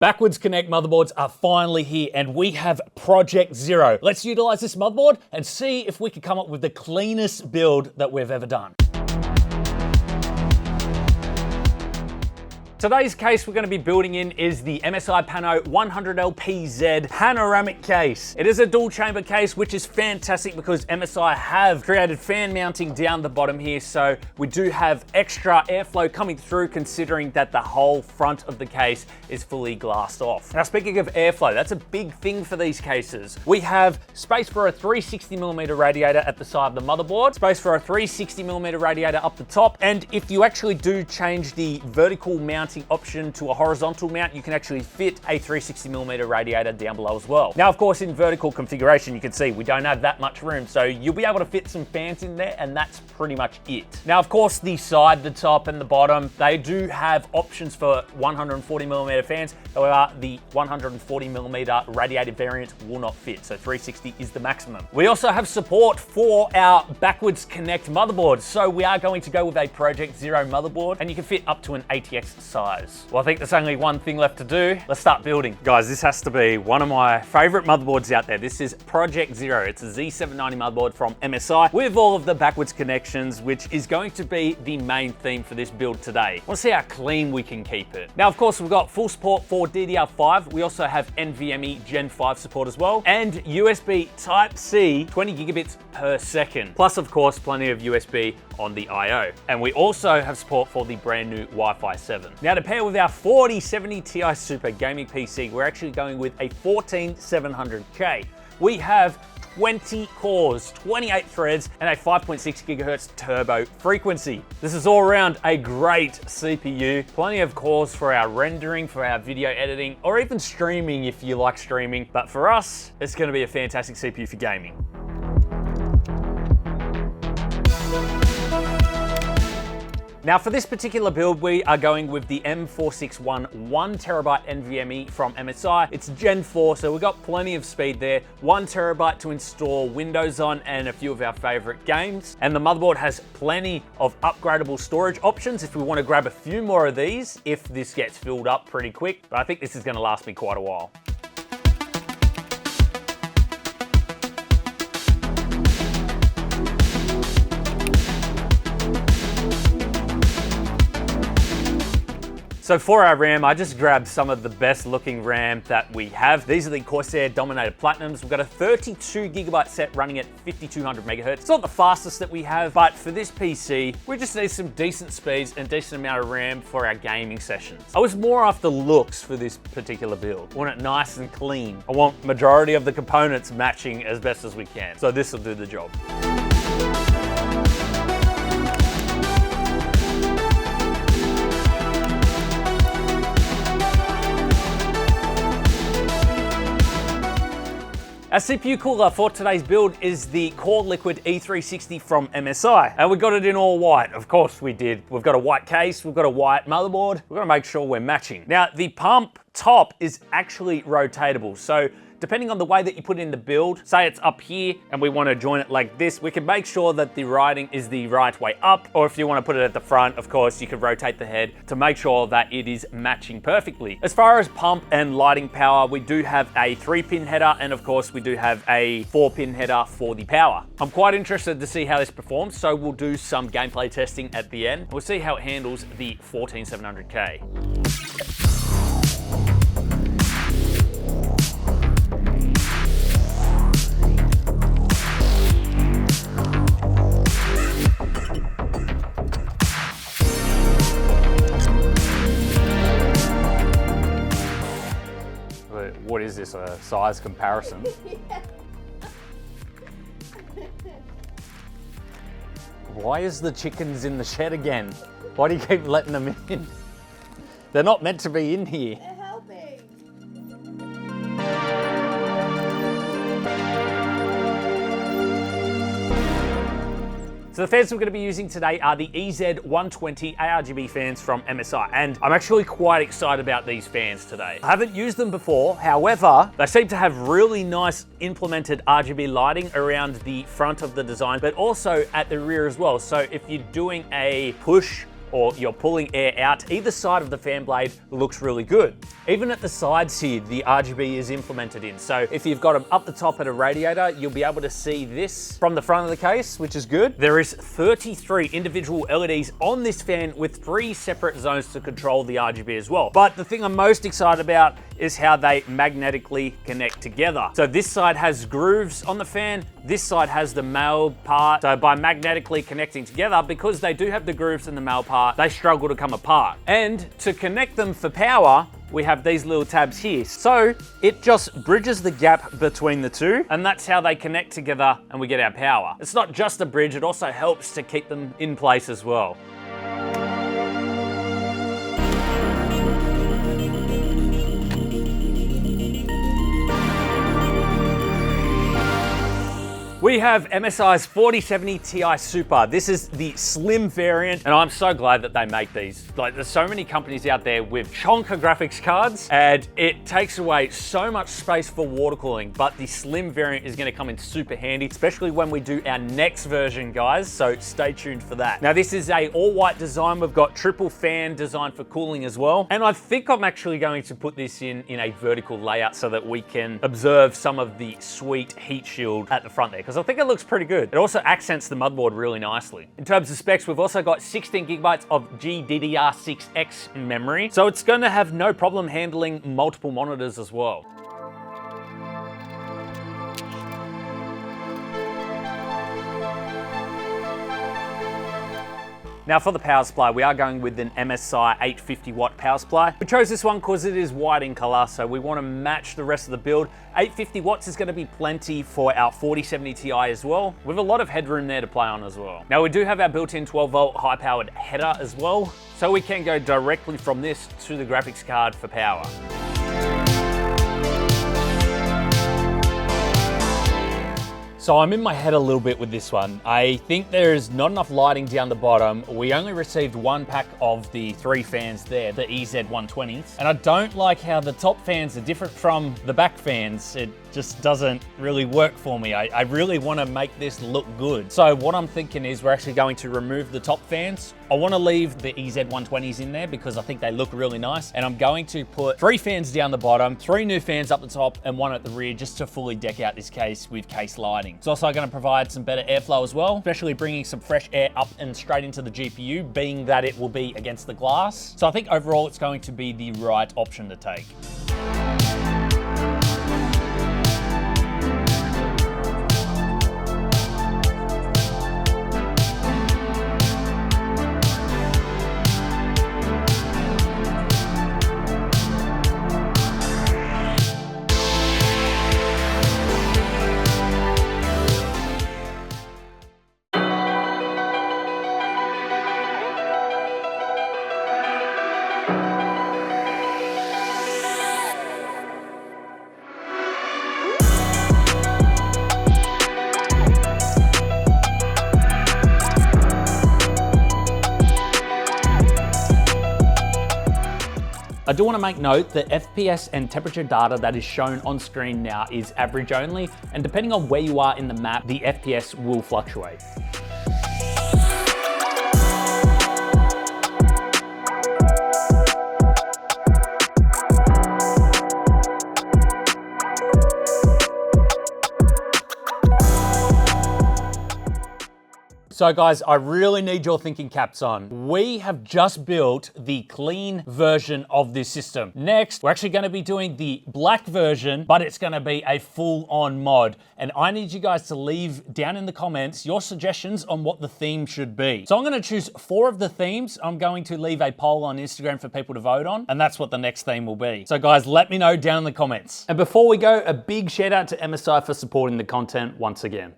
Backwards Connect motherboards are finally here and we have Project Zero. Let's utilize this motherboard and see if we can come up with the cleanest build that we've ever done. Today's case we're going to be building in is the MSI Pano 100LPZ panoramic case. It is a dual chamber case, which is fantastic because MSI have created fan mounting down the bottom here, so we do have extra airflow coming through considering that the whole front of the case is fully glassed off. Now speaking of airflow, that's a big thing for these cases. We have space for a 360mm radiator at the side of the motherboard, space for a 360mm radiator up the top, and if you actually do change the vertical mounting option to a horizontal mount, you can actually fit a 360mm radiator down below as well. Now, of course, in vertical configuration, you can see we don't have that much room, so you'll be able to fit some fans in there, and that's pretty much it. Now, of course, the side, the top, and the bottom, they do have options for 140mm fans. However, the 140mm radiated variant will not fit, so 360 is the maximum. We also have support for our backwards connect motherboard, so we are going to go with a Project Zero motherboard, and you can fit up to an ATX size. Well, I think there's only one thing left to do. Let's start building. Guys, this has to be one of my favorite motherboards out there. This is Project Zero. It's a Z790 motherboard from MSI with all of the backwards connections, which is going to be the main theme for this build today. I want to see how clean we can keep it. Now, of course, we've got full support for DDR5. We also have NVMe Gen 5 support as well, and USB Type-C 20 gigabits per second. Plus, of course, plenty of USB on the I/O. And we also have support for the brand new Wi-Fi 7. Now, to pair with our 4070 Ti Super gaming PC, we're actually going with a 14700K. We have 20 cores, 28 threads, and a 5.6 gigahertz turbo frequency. This is all around a great CPU. Plenty of cores for our rendering, for our video editing, or even streaming if you like streaming. But for us, it's going to be a fantastic CPU for gaming. Now for this particular build, we are going with the M461 1TB NVMe from MSI. It's Gen 4, so we've got plenty of speed there. 1TB to install Windows on and a few of our favorite games. And the motherboard has plenty of upgradable storage options if we want to grab a few more of these, if this gets filled up pretty quick. But I think this is going to last me quite a while. So for our RAM, I just grabbed some of the best looking RAM that we have. These are the Corsair Dominator Platinums. We've got a 32GB set running at 5200 megahertz. It's not the fastest that we have, but for this PC, we just need some decent speeds and decent amount of RAM for our gaming sessions. I was more after looks for this particular build. I want it nice and clean. I want majority of the components matching as best as we can. So this will do the job. Our CPU cooler for today's build is the Core Liquid E360 from MSI. And we got it in all white. Of course we did. We've got a white case, we've got a white motherboard. We've got to make sure we're matching. Now, the pump top is actually rotatable. So depending on the way that you put it in the build, say it's up here and we want to join it like this, we can make sure that the writing is the right way up. Or if you want to put it at the front, of course, you can rotate the head to make sure that it is matching perfectly. As far as pump and lighting power, we do have a 3-pin header, and of course we do have a 4-pin header for the power. I'm quite interested to see how this performs, so we'll do some gameplay testing at the end. We'll see how it handles the 14700K. What is this, a size comparison? Why is the chickens in the shed again? Why do you keep letting them in? They're not meant to be in here. They're helping. So the fans we're going to be using today are the EZ120 ARGB fans from MSI, and I'm actually quite excited about these fans today. I haven't used them before, however, they seem to have really nice implemented RGB lighting around the front of the design, but also at the rear as well. So if you're doing a push or you're pulling air out, either side of the fan blade looks really good. Even at the sides here, the RGB is implemented in. So if you've got them up the top at a radiator, you'll be able to see this from the front of the case, which is good. There is 33 individual LEDs on this fan with 3 separate zones to control the RGB as well. But the thing I'm most excited about is how they magnetically connect together. So this side has grooves on the fan, this side has the male part. So by magnetically connecting together, because they do have the grooves in the male part, they struggle to come apart. And to connect them for power, we have these little tabs here. So it just bridges the gap between the two, and that's how they connect together and we get our power. It's not just a bridge, it also helps to keep them in place as well. We have MSI's 4070 Ti Super. This is the slim variant, and I'm so glad that they make these. Like, there's so many companies out there with chonker graphics cards, and it takes away so much space for water cooling, but the slim variant is gonna come in super handy, especially when we do our next version, guys, so stay tuned for that. Now, this is a all-white design. We've got triple fan design for cooling as well, and I think I'm actually going to put this in a vertical layout so that we can observe some of the sweet heat shield at the front there, because I think it looks pretty good. It also accents the motherboard really nicely. In terms of specs, we've also got 16 gigabytes of GDDR6X memory, so it's going to have no problem handling multiple monitors as well. Now for the power supply, we are going with an MSI 850 watt power supply. We chose this one because it is white in color, so we want to match the rest of the build. 850 watts is going to be plenty for our 4070 Ti as well, with a lot of headroom there to play on as well. Now we do have our built-in 12 volt high powered header as well, so we can go directly from this to the graphics card for power. So I'm in my head a little bit with this one. I think there's not enough lighting down the bottom. We only received one pack of the 3 fans there, the EZ120s. And I don't like how the top fans are different from the back fans. It just doesn't really work for me. I really want to make this look good. So what I'm thinking is we're actually going to remove the top fans. I want to leave the EZ120s in there because I think they look really nice. And I'm going to put 3 fans down the bottom, 3 new fans up the top, and 1 at the rear just to fully deck out this case with case lighting. It's also going to provide some better airflow as well, especially bringing some fresh air up and straight into the GPU, being that it will be against the glass. So I think overall it's going to be the right option to take. I do want to make note that FPS and temperature data that is shown on screen now is average only, and depending on where you are in the map, the FPS will fluctuate. So guys, I really need your thinking caps on. We have just built the clean version of this system. Next, we're actually gonna be doing the black version, but it's gonna be a full-on mod. And I need you guys to leave down in the comments your suggestions on what the theme should be. So I'm gonna choose 4 of the themes. I'm going to leave a poll on Instagram for people to vote on, and that's what the next theme will be. So guys, let me know down in the comments. And before we go, a big shout out to MSI for supporting the content once again.